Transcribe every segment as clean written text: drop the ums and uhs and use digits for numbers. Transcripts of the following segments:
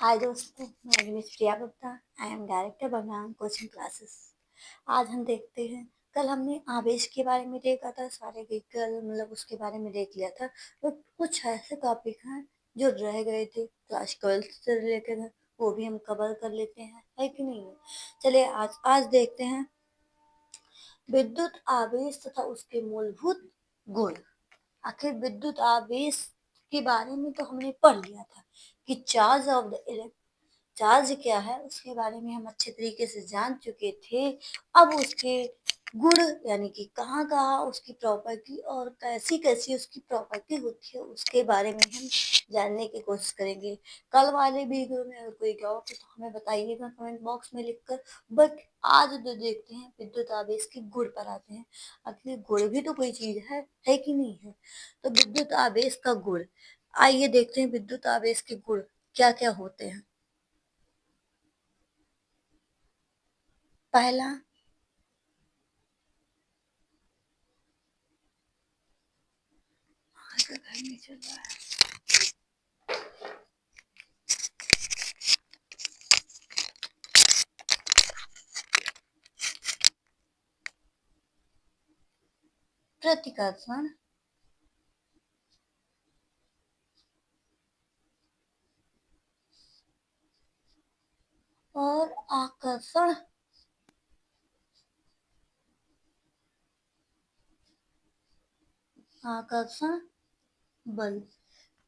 हाय दोस्तों, मेरा name is Priya Gupta. I am director Bengal coaching classes. आज हम देखते हैं, कल हमने आवेश के बारे में देखा था, सारे व्हीकल उसके बारे में देख लिया था। तो कुछ ऐसे टॉपिक हैं जो रह गए थे, क्लास 12 से रिलेटेड है, वो भी हम कवर कर लेते हैं, है कि नहीं है। चलिए आज देखते हैं विद्युत आवेश तथा उसके मूलभूत गुण। आखिर विद्युत आवेश के बारे में तो हमने पढ़ लिया था कि चार्ज क्या है, उसके बारे में हम अच्छे तरीके से जान चुके थे। अब उसके गुण यानी कि कहाँ कहाँ उसकी प्रॉपर्टी और कैसी कैसी उसकी प्रॉपर्टी होती है, उसके बारे में हम जानने की कोशिश करेंगे। कल वाले वीडियो में अगर कोई डाउट है तो हमें बताइएगा कमेंट बॉक्स में लिखकर। बट आज जो देखते हैं विद्युत आवेश के गुण पर आते हैं। आखिर गुण भी तो कोई चीज है कि नहीं है। तो विद्युत आवेश का गुण, आइए देखते हैं विद्युत आवेश के गुण क्या क्या होते हैं। पहला, घर में चल रहा है, प्रतिकर्षण और आकर्षण। आकर्षण बल।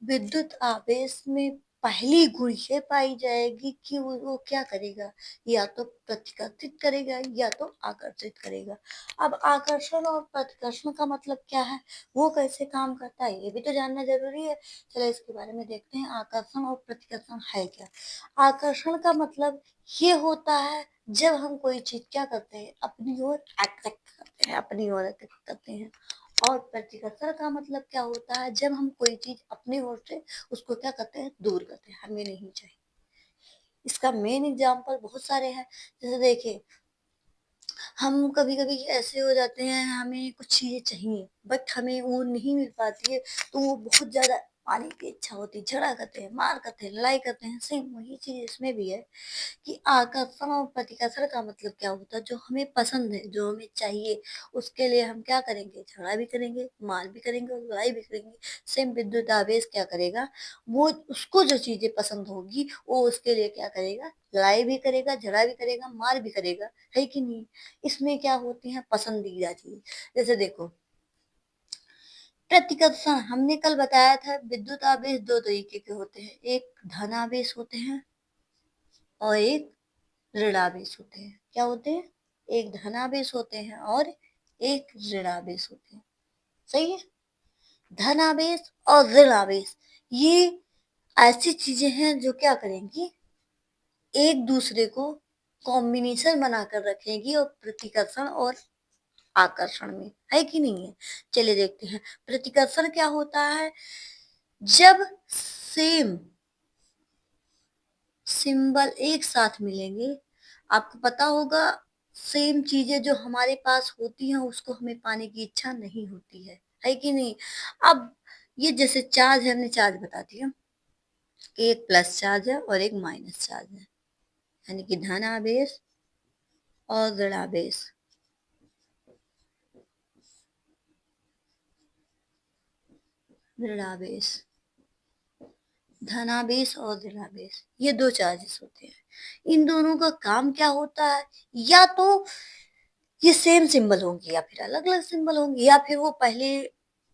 विद्युत आवेश में पहली गुण ये पाई जाएगी कि वो क्या करेगा, या तो प्रतिकर्षित करेगा या तो आकर्षित करेगा। अब आकर्षण और प्रतिकर्षण का मतलब क्या है, वो कैसे काम करता है, ये भी तो जानना जरूरी है। चलो इसके बारे में देखते हैं, आकर्षण और प्रतिकर्षण है क्या। आकर्षण का मतलब ये होता है जब हम कोई चीज क्या करते हैं, अपनी ओर अट्रैक्ट करते हैं, अपनी ओर अट्रैक्ट करते हैं। और प्रतिकर्षण का मतलब क्या होता है, जब हम कोई चीज अपनी ओर से उसको क्या करते हैं, दूर करते हैं, हमें नहीं चाहिए। इसका मेन एग्जाम्पल बहुत सारे हैं। जैसे देखिए, हम कभी कभी ऐसे हो जाते हैं, हमें कुछ चीजें चाहिए बट हमें वो नहीं मिल पाती है, तो वो बहुत ज्यादा पाने की इच्छा होती है, झगड़ा करते हैं, मार करते हैं, लड़ाई करते हैं। सेम वही चीज इसमें भी है कि आकर्षण और प्रतिकर्षण का मतलब क्या होता है, जो हमें पसंद है, जो हमें चाहिए, उसके लिए हम क्या करेंगे, झगड़ा भी करेंगे, मार भी करेंगे और लड़ाई भी करेंगे। सेम विद्युत आवेश क्या करेगा, वो उसको जो चीजें पसंद होगी वो उसके लिए क्या करेगा, लड़ाई भी करेगा, झगड़ा भी करेगा, मार भी करेगा, है कि नहीं। इसमें क्या होती है, पसंदीदा चीज। जैसे देखो, प्रतिकर्षण हमने कल बताया था, विद्युत आवेश दो तरीके के होते हैं, एक धन आवेश होते हैं और एक ऋणावेश होते हैं। क्या होते हैं, एक धनावेश होते हैं और एक ऋणावेश होते हैं। सही है। धनावेश और ऋणावेश ये ऐसी चीजें हैं जो क्या करेंगी, एक दूसरे को कॉम्बिनेशन बनाकर रखेंगी और प्रतिकर्षण और आकर्षण में, है कि नहीं है। चलिए देखते हैं प्रतिकर्षण क्या होता है। जब सेम सिंबल एक साथ मिलेंगे, आपको पता होगा सेम चीजें जो हमारे पास होती हैं उसको हमें पाने की इच्छा नहीं होती है कि नहीं। अब ये जैसे चार्ज है, हमने चार्ज बता दिया, एक प्लस चार्ज है और एक माइनस चार्ज है, यानी कि धन आवेश और ऋणावेश। ऋणावेश, धनावेश और ऋणावेश, ये दो चार्जेस होते हैं। इन दोनों का काम क्या होता है, या तो ये सेम सिंबल होंगे या फिर अलग अलग सिंबल होंगे, या फिर वो पहले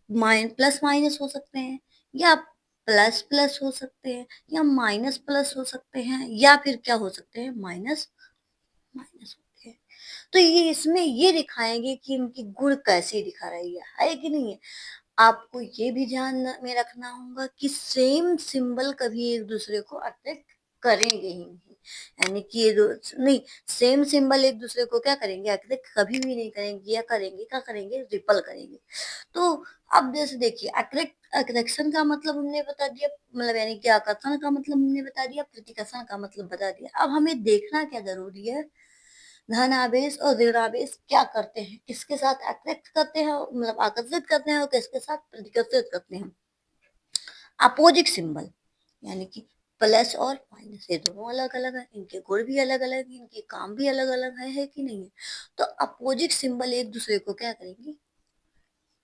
प्लस माइनस हो सकते हैं, या प्लस प्लस हो सकते हैं, या माइनस प्लस हो सकते हैं, या फिर क्या हो सकते हैं, माइनस माइनस होते हैं। तो ये इसमें ये दिखाएंगे कि इनकी गुण कैसे दिखा रही है कि नहीं है। आपको ये भी ध्यान में रखना होगा कि सेम सिंबल कभी एक दूसरे को अट्रैक्ट करेंगे ही नहीं, यानी कि ये दो नहीं, सेम सिंबल एक दूसरे को क्या करेंगे, अट्रैक्ट कभी भी नहीं करेंगे, या करेंगे क्या करेंगे, रिपल करेंगे। तो अब जैसे देखिए, अट्रैक्शन का मतलब हमने बता दिया, यानी कि आकर्षण का मतलब हमने बता दिया, प्रतिकर्षण का मतलब बता दिया। अब हमें देखना क्या जरूरी है, धन आवेश और ऋण आवेश क्या करते हैं, किसके साथ अट्रैक्ट करते हैं, आकर्षित करते हैं, और किसके साथ प्रतिकर्षित करते हैं। अपोजिट सिंबल, यानी कि प्लस और माइनस ये दोनों अलग अलग है, इनके गुण भी अलग अलग है, इनके काम भी अलग अलग है कि नहीं है? तो अपोजिट सिंबल एक दूसरे को क्या करेंगे,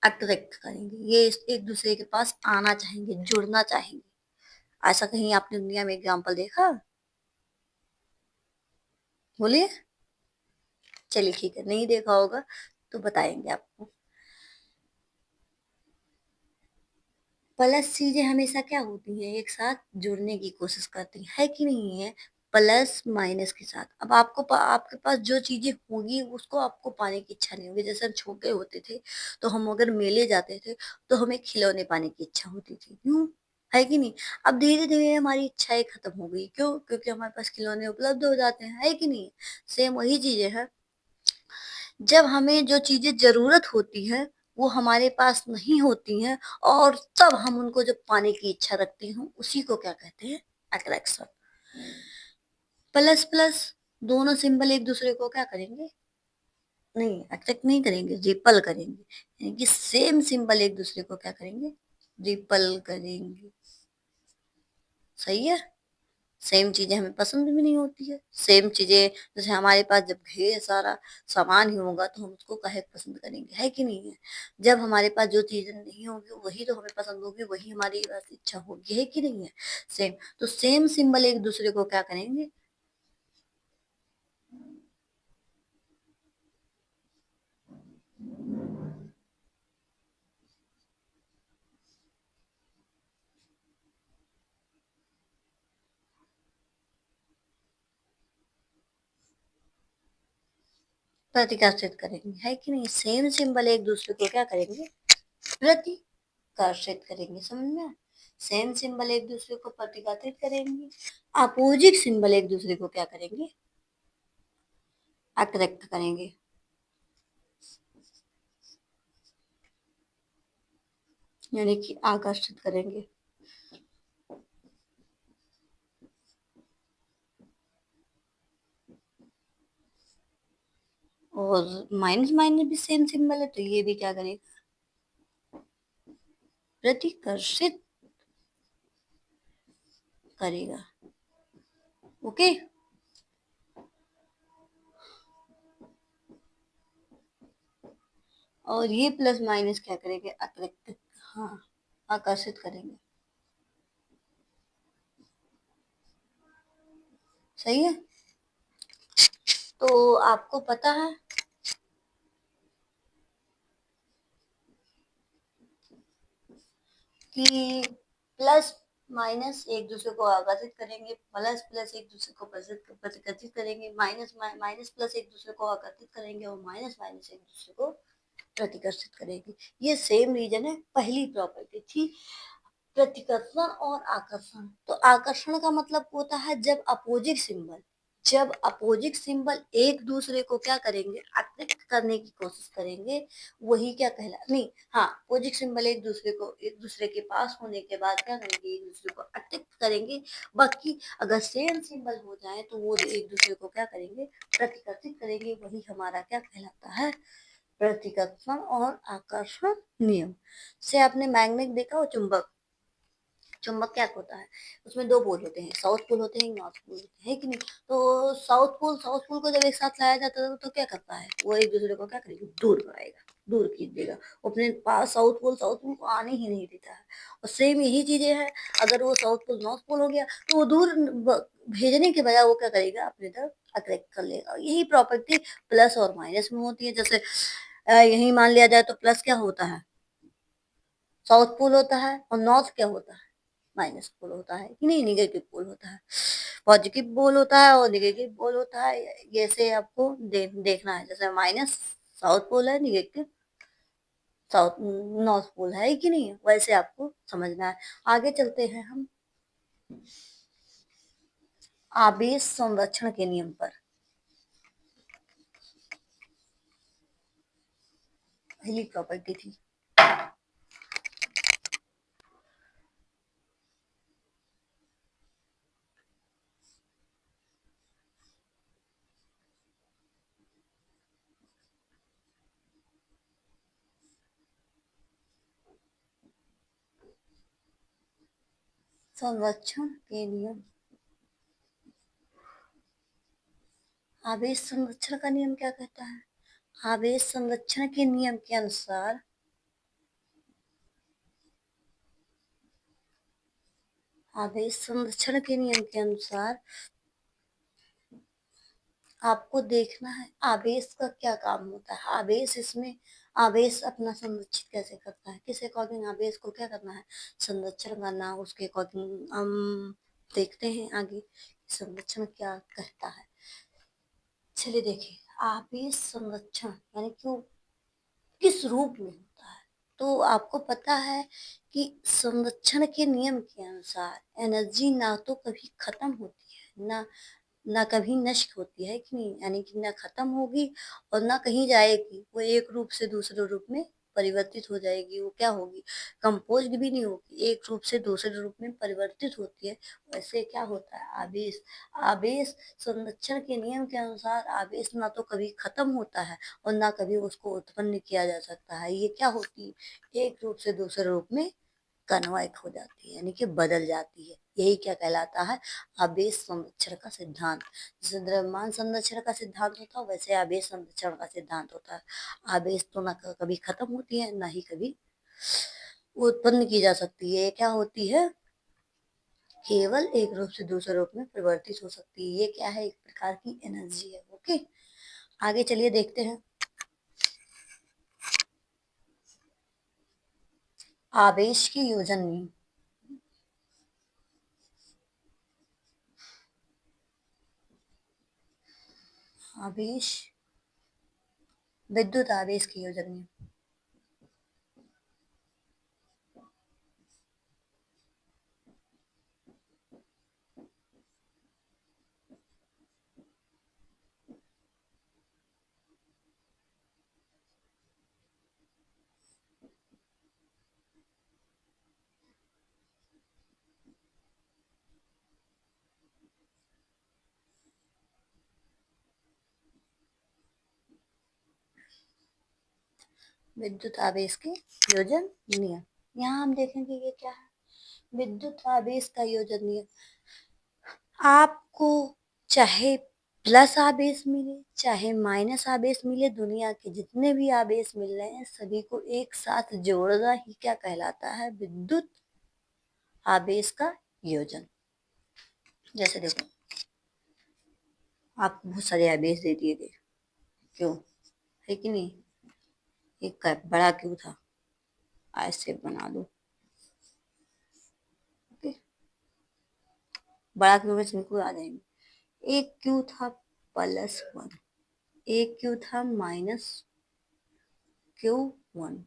अट्रैक्ट करेंगे, ये एक दूसरे के पास आना चाहेंगे, जुड़ना चाहेंगे। ऐसा कहीं आपने दुनिया में एग्जाम्पल देखा? बोलिए। चलिए ठीक है, नहीं देखा होगा तो बताएंगे आपको। प्लस चीजें हमेशा क्या होती हैं, एक साथ जुड़ने की कोशिश करती है कि नहीं है? प्लस माइनस के साथ। अब आपके पास जो चीजें होगी उसको आपको पाने की इच्छा नहीं होगी। जैसे हम छोटे होते थे तो हम अगर मेले जाते थे तो हमें खिलौने पाने की इच्छा होती थी, क्यों? है कि नहीं? अब धीरे धीरे हमारी इच्छाएं खत्म हो गई, क्यों? क्योंकि हमारे पास खिलौने उपलब्ध हो जाते हैं, है कि नहीं? सेम वही चीजें हैं। जब हमें जो चीजें जरूरत होती है वो हमारे पास नहीं होती हैं, और तब हम उनको जब पाने की इच्छा रखते हैं, उसी को क्या कहते हैं, अट्रैक्शन। प्लस प्लस दोनों सिंबल एक दूसरे को क्या करेंगे, नहीं अट्रैक्ट नहीं करेंगे, रिपल करेंगे। यानी कि सेम सिंबल एक दूसरे को क्या करेंगे, रिपल करेंगे। सही है। सेम चीजें हमें पसंद भी नहीं होती है। सेम चीजें, जैसे हमारे पास जब ढेर सारा सामान ही होगा तो हम उसको काहे पसंद करेंगे, है कि नहीं है? जब हमारे पास जो चीजें नहीं होगी वही तो हमें पसंद होगी, वही हमारी बस इच्छा होगी, है कि नहीं है? सेम। तो सेम सिंबल एक दूसरे को क्या करेंगे, प्रतिकर्षित करेंगे, है कि नहीं? सेम सिंबल एक दूसरे को क्या करेंगे, प्रतिकर्षित करेंगे। समझ में? सेम सिंबल एक दूसरे को प्रतिकर्षित करेंगे, अपोजिट सिंबल एक दूसरे को क्या करेंगे, अट्रैक्ट करेंगे। यानी कि आकर्षित करेंगे। और माइनस माइनस भी सेम सिंबल है तो ये भी क्या करेगा, प्रतिकर्षित करेगा। ओके। और ये प्लस माइनस क्या करेंगे, अट्रैक्ट, हाँ, आकर्षित करेंगे। सही है। तो आपको पता है कि प्लस माइनस एक दूसरे को आकर्षित करेंगे, प्लस प्लस एक दूसरे को प्रतिकर्षित करेंगे, माइनस माइनस प्लस एक दूसरे को आकर्षित करेंगे, और माइनस माइनस एक दूसरे को प्रतिकर्षित करेगी। ये सेम रीजन है, पहली प्रॉपर्टी थी प्रतिकर्षण और आकर्षण। तो आकर्षण का मतलब होता है जब अपोजिट सिंबल एक दूसरे को क्या करेंगे, अट्रैक्ट करने की कोशिश करेंगे, वही क्या कहला, नहीं, हाँ, अपोजिट सिंबल एक दूसरे के पास होने के बाद क्या करेंगे, एक दूसरे को अट्रैक्ट करेंगे। बाकी अगर सेम सिंबल हो जाए तो वो एक दूसरे को क्या करेंगे, प्रतिकर्षित करेंगे। वही हमारा क्या कहलाता है, प्रतिकर्षण और आकर्षण नियम। से आपने मैग्नेट देखा हो, चुंबक। चुंबक क्या होता है, उसमें दो पोल होते हैं, साउथ पोल होते हैं, नॉर्थ पोल होते हैं, कि नहीं? तो साउथ पोल को जब एक साथ लाया जाता है तो क्या करता है, वो एक दूसरे को क्या करेगा, दूर कराएगा, दूर खींच देगा। अपने पास साउथ पोल को आने ही नहीं देता है। और सेम यही चीजें हैं, अगर वो साउथ पोल नॉर्थ पोल हो गया तो वो दूर भेजने के बजाय वो क्या करेगा, अपने तरफ अट्रैक्ट कर लेगा। यही प्रॉपर्टी प्लस और माइनस में होती है। जैसे यही मान लिया जाए तो प्लस क्या होता है, साउथ पोल होता है, और नॉर्थ क्या होता है, माइनस पोल होता है, कि नहीं, निगेटिव पोल होता है। पॉजिटिव पोल होता है और निगेटिव पोल होता है। जैसे आपको देखना है, जैसे माइनस साउथ पोल है, निगेटिव साउथ नॉर्थ पोल है, कि नहीं? वैसे आपको समझना है। आगे चलते हैं हम आवेश संरक्षण के नियम पर। पहली प्रॉपर्टी थी, संरक्षण के नियम। आवेश संरक्षण का नियम क्या कहता है? आवेश संरक्षण के नियम के अनुसार आवेश संरक्षण के नियम के अनुसार आपको देखना है आवेश का क्या काम होता है। आवेश इसमें आवेश अपना संरक्षित कैसे करता है, किस अकॉर्डिंग आवेश को क्या करना है, संरक्षण करना। उसके अकॉर्डिंग हम देखते हैं आगे संरक्षण क्या कहता है। चलिए देखिए, आवेश संरक्षण यानी क्यों किस रूप में होता है। तो आपको पता है कि संरक्षण के नियम के अनुसार एनर्जी ना तो कभी खत्म होती है ना कभी नष्ट होती है कि नहीं, यानी कि ना खत्म होगी और ना कहीं जाएगी। वो एक रूप से दूसरे रूप में परिवर्तित हो जाएगी। वो क्या होगी, कंपोज्ड भी नहीं होगी, एक रूप से दूसरे रूप में परिवर्तित होती है। वैसे क्या होता है आवेश। आवेश संरक्षण के नियम के अनुसार आवेश ना तो कभी खत्म होता है और ना कभी उसको उत्पन्न किया जा सकता है। ये क्या होती है, एक रूप से दूसरे रूप में कन्वर्ट हो जाती है, यानी कि बदल जाती है। यही क्या कहलाता है, आवेश संरक्षण का सिद्धांत। जैसे द्रव्यमान संरक्षण का सिद्धांत होता है, वैसे आवेश संरक्षण का सिद्धांत होता है। आवेश तो ना कभी खत्म होती है, ना ही कभी उत्पन्न की जा सकती है। ये क्या होती है, केवल एक रूप से दूसरे रूप में परिवर्तित हो सकती है। ये क्या है, एक प्रकार की एनर्जी है। ओके, आगे चलिए देखते हैं आवेश की योजन में। आवेश विद्युत आवेश की योजन में विद्युत आवेश के योजन नियम। यहाँ हम देखेंगे ये क्या है, विद्युत आवेश का योजन नियम। आपको चाहे प्लस आवेश मिले चाहे माइनस आवेश मिले, दुनिया के जितने भी आवेश मिल रहे हैं सभी को एक साथ जोड़ना ही क्या कहलाता है, विद्युत आवेश का योजन। जैसे देखो, आपको बहुत सारे आवेश दे दिए गए, क्यों, है कि नहीं। एक का बड़ा क्यों था, ऐसे बना दो। ओके, बड़ा क्यों में बिल्कुल आ जाएंगे। एक क्यों था +1, एक क्यों था -Q1,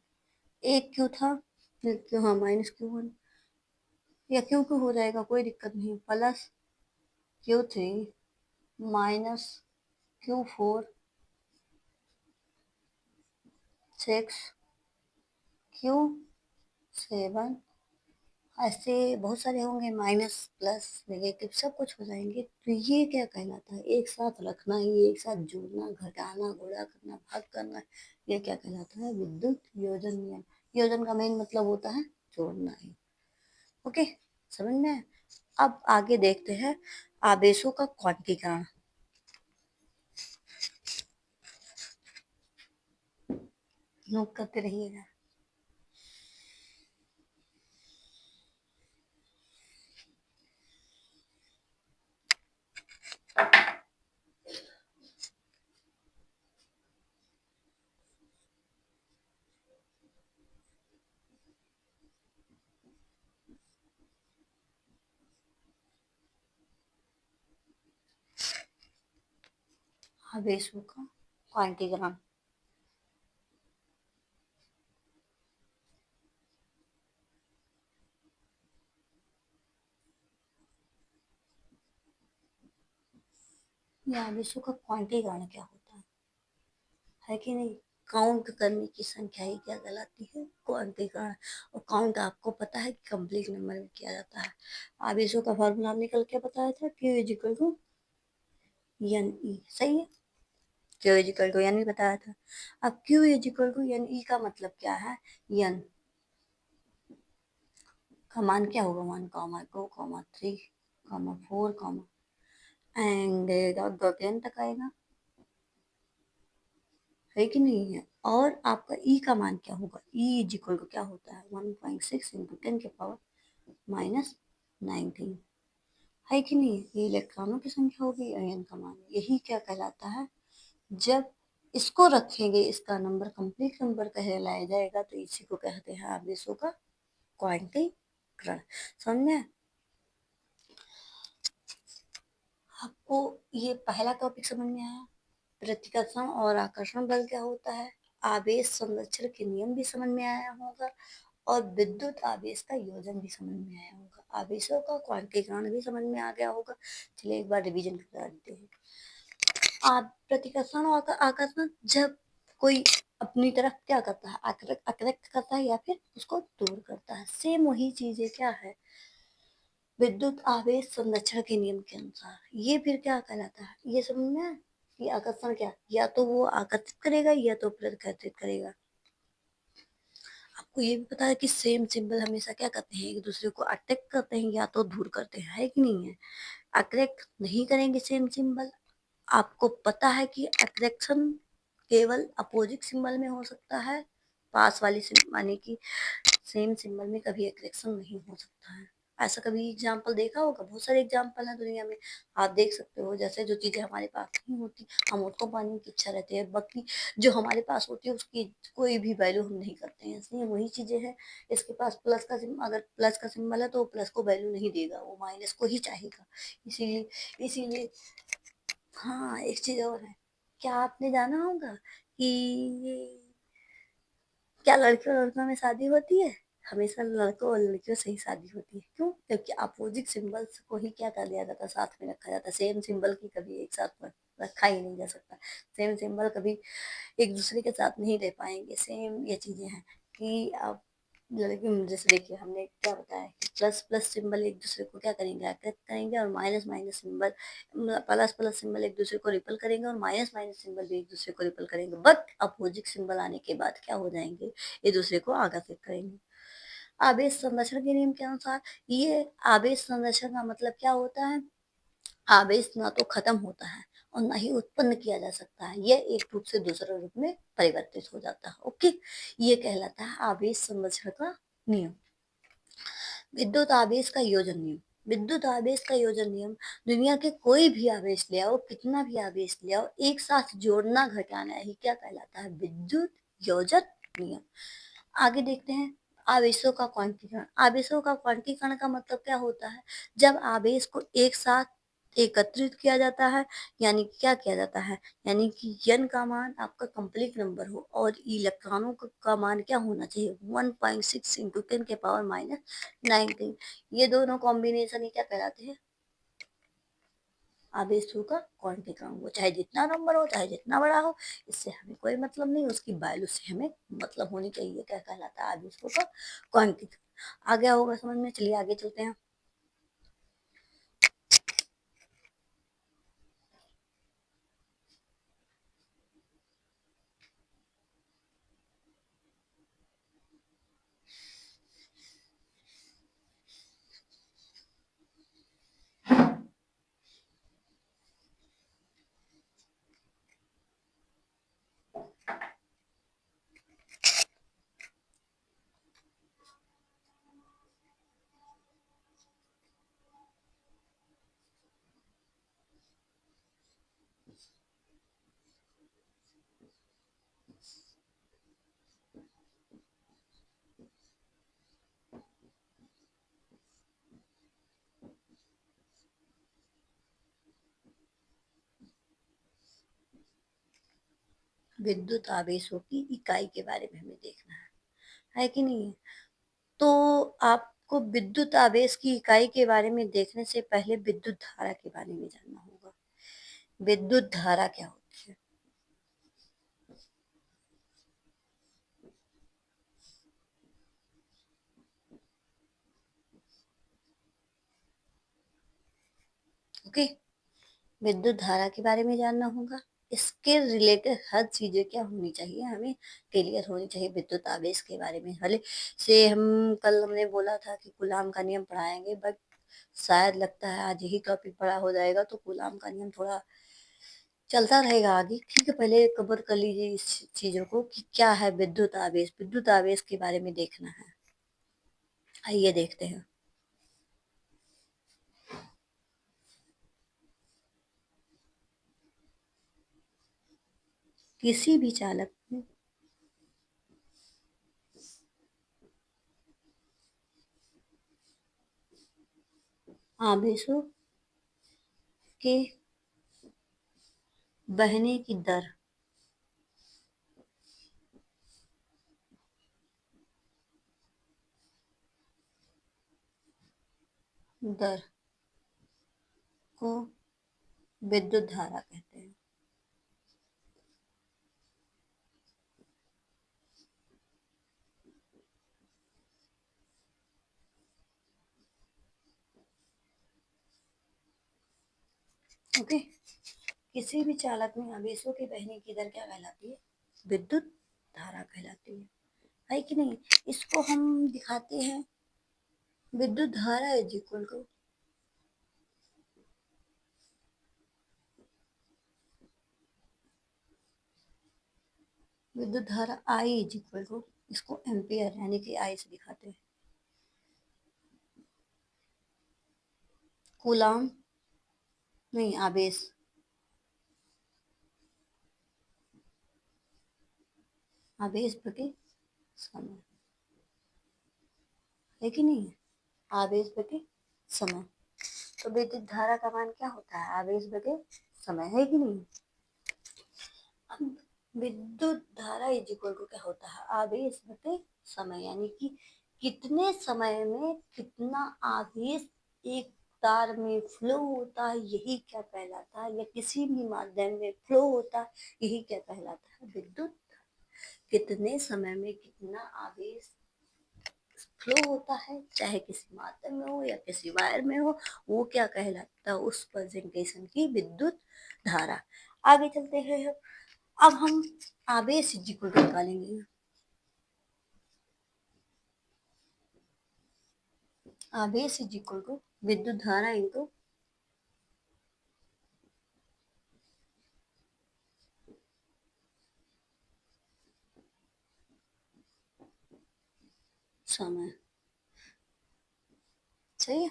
एक क्यों था क्यों, हाँ -Q1 या क्यों हो जाएगा, कोई दिक्कत नहीं। +Q3 -Q4 6Q7, ऐसे बहुत सारे होंगे, माइनस प्लस नेगेटिव सब कुछ हो जाएंगे। तो ये क्या कहलाता है, एक साथ रखना ही, एक साथ जोड़ना, घटाना, गुणा करना, भाग करना, ये क्या कहलाता है, विद्युत योजन नियम। योजन का मेन मतलब होता है जोड़ना ही। ओके, समझ में आया? अब आगे देखते हैं आवेशों का क्वांटीकरण। नोट करते रहिएगा। आवेशों का क्वांटीकरण। ये आवेशों का क्वांटीकरण क्या होता है कि नहीं। काउंट करने की संख्या ही क्या कहलाती है, क्वांटीकरण। और काउंट आपको पता है कि कंप्लीट नंबर में किया जाता है। आवेशों का फॉर्मूला निकल के बताया था, Q=NE, सही है। Q=NE बताया था। अब Q=NE का मतलब क्या है, N का मान क्या होगा, 1, 2, 3, 4, एंड डॉट डॉट एन तक आएगा, है कि नहीं है। और आपका ई का मान क्या होगा, ई इज इक्वल टू क्या होता है, 1.6 इंटू 10⁻⁹ है कि नहीं। ये इलेक्ट्रॉनों की संख्या होगी और एन का मान, यही क्या कहलाता है, जब इसको रखेंगे, इसका नंबर कंप्लीट नंबर कहलाया जाएगा, तो इसी को कहते हैं आवेशों का क्वांटीकरण। समझ में आपको ये पहला टॉपिक समझ में आया, प्रतिकर्षण और आकर्षण बल क्या होता है, आवेश संरक्षण के नियम भी समझ में आया होगा, और विद्युत आवेश का योजन भी समझ में आया होगा, आवेशों का क्वांटीकरण भी समझ में आ गया होगा। चलिए एक बार रिवीजन करा देते हैं। आप प्रतिकर्षण और आकर्षण, जब कोई अपनी तरफ क्या करता है, अट्रैक्ट करता है या फिर उसको दूर करता है, सेम वही चीजें क्या है विद्युत आवेश संरक्षण के नियम के अनुसार। ये फिर क्या कहलाता है, ये समझना है कि आकर्षण क्या, या तो वो आकर्षित करेगा या तो प्रतिकर्षित करेगा। आपको ये भी पता है कि सेम सिंबल हमेशा क्या करते हैं, एक दूसरे को अट्रैक्ट करते हैं या तो दूर करते हैं, है कि नहीं है। अट्रैक्ट नहीं करेंगे सेम सिंबल, आपको पता है कि अट्रैक्शन केवल अपोजिट सिंबल में हो सकता है, पास वाली माने कि सेम सिंबल में कभी अट्रैक्शन नहीं हो सकता है। ऐसा कभी एग्जाम्पल देखा होगा, बहुत सारे एग्जाम्पल हैं दुनिया में, आप देख सकते हो। जैसे जो चीजें हमारे पास नहीं होती हम उसको पाने की इच्छा रहती है, बाकी जो हमारे पास होती है उसकी कोई भी वैल्यू हम नहीं करते हैं, इसलिए वही चीजें हैं। इसके पास प्लस का सिंबल, अगर प्लस का सिंबल है तो प्लस को वैल्यू नहीं देगा, वो माइनस को ही चाहेगा। इसीलिए इसीलिए हाँ, एक चीज और है, क्या आपने जाना होगा कि क्या लड़के और लड़कों में शादी होती है, हमेशा लड़कों और लड़कियों से ही शादी होती है। क्यों, क्योंकि अपोजिट सिंबल्स को ही क्या कर दिया जाता है, साथ में रखा जाता है। सेम सिंबल की कभी एक साथ रखा ही नहीं जा सकता, सेम सिंबल कभी एक दूसरे के साथ नहीं रह पाएंगे। सेम ये चीजें हैं कि आप लड़की, जैसे देखिए हमने क्या बताया कि प्लस प्लस सिंबल एक दूसरे को क्या करेंगे, अट्रैक्ट करेंगे, और minus minus symbol, plus plus symbol एक दूसरे को रिपल करेंगे, और माइनस माइनस सिंबल भी एक दूसरे को रिपल करेंगे। बट अपोजिट सिंबल आने के बाद क्या हो जाएंगे, एक दूसरे को आकर्षित करेंगे। आवेश संरक्षण के नियम के अनुसार, ये आवेश संरक्षण का मतलब क्या होता है, आवेश ना तो खत्म होता है और ना ही उत्पन्न किया जा सकता है, यह एक रूप से दूसरे रूप में परिवर्तित हो जाता है। ओके, ये कहलाता है आवेश संरक्षण का नियम। विद्युत आवेश का योजन नियम, विद्युत आवेश का योजन नियम, दुनिया के कोई भी आवेश ले आओ, कितना भी आवेश ले आओ, एक साथ जोड़ना घटाना ही क्या कहलाता है, विद्युत योजन नियम। आगे देखते हैं आवेशों का क्वांटीकरण। आवेशों का क्वांटीकरण का मतलब क्या होता है, जब आवेश को एक साथ एकत्रित किया जाता है, यानी कि क्या किया जाता है, यानी कि n का मान आपका कंप्लीट नंबर हो और इलेक्ट्रॉनों का मान क्या होना चाहिए, 1.6 इंटू 10⁻⁹ ये दोनों कॉम्बिनेशन ही क्या कहलाते हैं, आवेशों का क्वांटीकरण। वो चाहे जितना नंबर हो, चाहे जितना बड़ा हो, इससे हमें कोई मतलब नहीं, उसकी वैल्यू से हमें मतलब होनी चाहिए, क्या कहलाता है, आवेशों का क्वांटीकरण। आ गया होगा समझ में, चलिए आगे चलते हैं। विद्युत आवेशों की इकाई के बारे में हमें देखना है कि नहीं है। तो आपको विद्युत आवेश की इकाई के बारे में देखने से पहले विद्युत धारा के बारे में जानना होगा। विद्युत धारा क्या होती है, ओके, विद्युत धारा के बारे में जानना होगा। इसके रिलेटेड हर चीज़ें क्या होनी चाहिए, हमें क्लियर होनी चाहिए विद्युत आवेश के बारे में। भले से हम कल हमने बोला था कि कूलाम का नियम पढ़ाएँगे, बट शायद लगता है आज यही टॉपिक पढ़ा हो जाएगा तो कूलाम का नियम थोड़ा चलता रहेगा आगे। ठीक है, पहले कवर कर लीजिए इस चीज़ों को कि क्या है विद्युत आवेश। विद्युत आवेश के बारे में देखना है। आइए देखते हैं। किसी भी चालक में आवेशों के बहने की दर को विद्युत धारा कहते हैं। ओके, किसी भी चालक में आवेशों के बहने की दर क्या कहलाती है? विद्युत धारा कहलाती है कि नहीं? इसको हम दिखाते हैं विद्युत धारा इज इक्वल टू विद्युत धारा आई इज इक्वल टू, इसको एम्पियर यानी कि आई से दिखाते हैं। कूलाम नहीं, आवेश। आवेश बटे समय है कि नहीं? आवेश बटे समय। तो विद्युत धारा का मान क्या होता है? आवेश बटे समय, है कि नहीं? अब विद्युत धारा इज इक्वल टू क्या होता है? आवेश बटे समय, यानी कि कितने समय में कितना आवेश एक तार में फ्लो होता है, यही क्या कहलाता है, या किसी भी माध्यम में फ्लो होता है, यही क्या कहलाता है? विद्युत। कितने समय में कितना आवेश फ्लो होता है, चाहे किसी माध्यम में हो या किसी वायर में हो, वो क्या कहलाता है? उस प्रेजेंटेशन की विद्युत धारा। आगे चलते हैं। अब हम आवेश इज इक्वल टू निकालेंगे। आवेश इज इक्वल टू विद्युत धारा इनटू समय। सही है।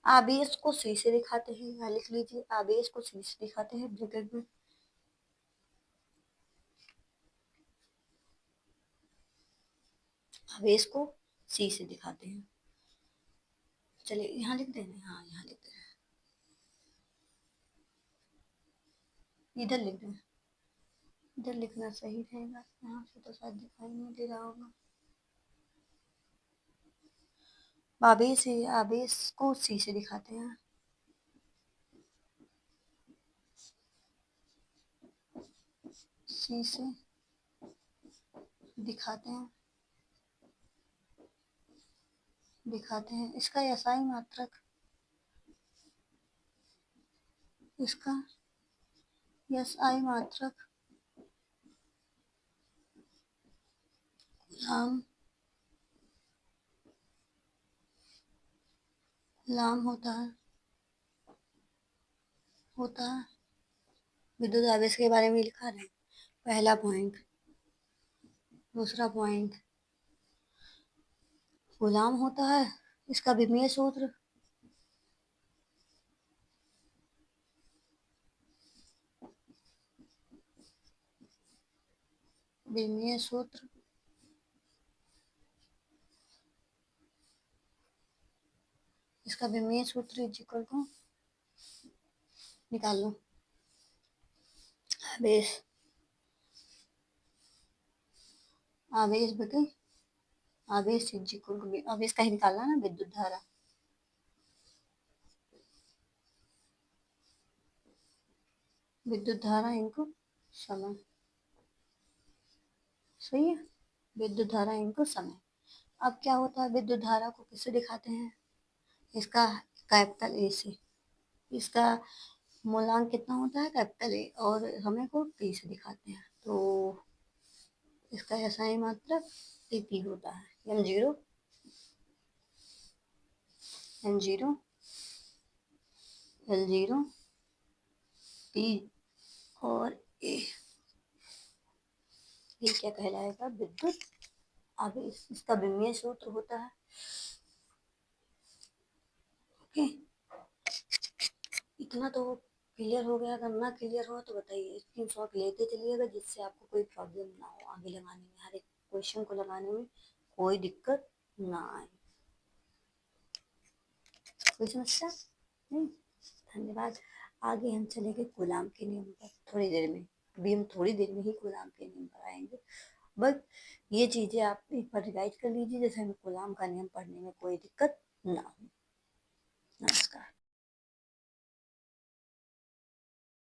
आवेश को सी से दिखाते हैं, यहाँ लिख लीजिए, आवेश को सी से दिखाते हैं ब्रैकेट में। आवेश को सी से दिखाते हैं। चलिए यहाँ लिख दें, हाँ यहाँ लिख दें, इधर लिख दें, इधर लिखना सही रहेगा, यहाँ से तो शायद दिखाई नहीं दे रहा होगा। आवेश को सी से दिखाते हैं। सी से दिखाते हैं, इसका एसआई मात्रक, इसका एसआई मात्रक लाम लाम होता है। विद्युत आवेश के बारे में लिखा है। पहला पॉइंट। दूसरा पॉइंट, गुलाम होता है, इसका विमेय सूत्र, विमेय सूत्र इसका विमेय सूत्र इज इक्वल टू, निकाल लो, आवेश आवेश बटे आवेश इज इक्वल टू, आवेश का ही निकालना ना, विद्युत धारा। विद्युत धारा इनको समय। सही है। विद्युत धारा इनको समय। अब क्या होता है, विद्युत धारा को किससे दिखाते हैं? इसका कैपिटल ए से, इसका मूलांक कितना होता है, कैपिटल ए, और हमें को पी से दिखाते हैं, तो इसका ऐसा मात्रक पी होता है, m0 n0 l0 p और ए। ये क्या कहलाएगा, विद्युत आवेश। इसका विमीय सूत्र होता है। ओके, इतना तो क्लियर हो गया। अगर ना क्लियर हो तो बताइए, स्क्रीनशॉट लेते चलिएगा, जिससे आपको कोई प्रॉब्लम ना हो आगे लगाने में, हर एक क्वेश्चन को लगाने में कोई दिक्कत ना आए। कोई समस्या नहीं। धन्यवाद। आगे हम चलेंगे कूलाम के नियम पर थोड़ी देर में। अभी हम थोड़ी देर में ही कूलाम के नियम पर आएंगे। बस ये चीजें आप एक बार रिवाइज कर लीजिए, जैसे हमें कूलाम का नियम पढ़ने में कोई दिक्कत ना हो। नमस्कार।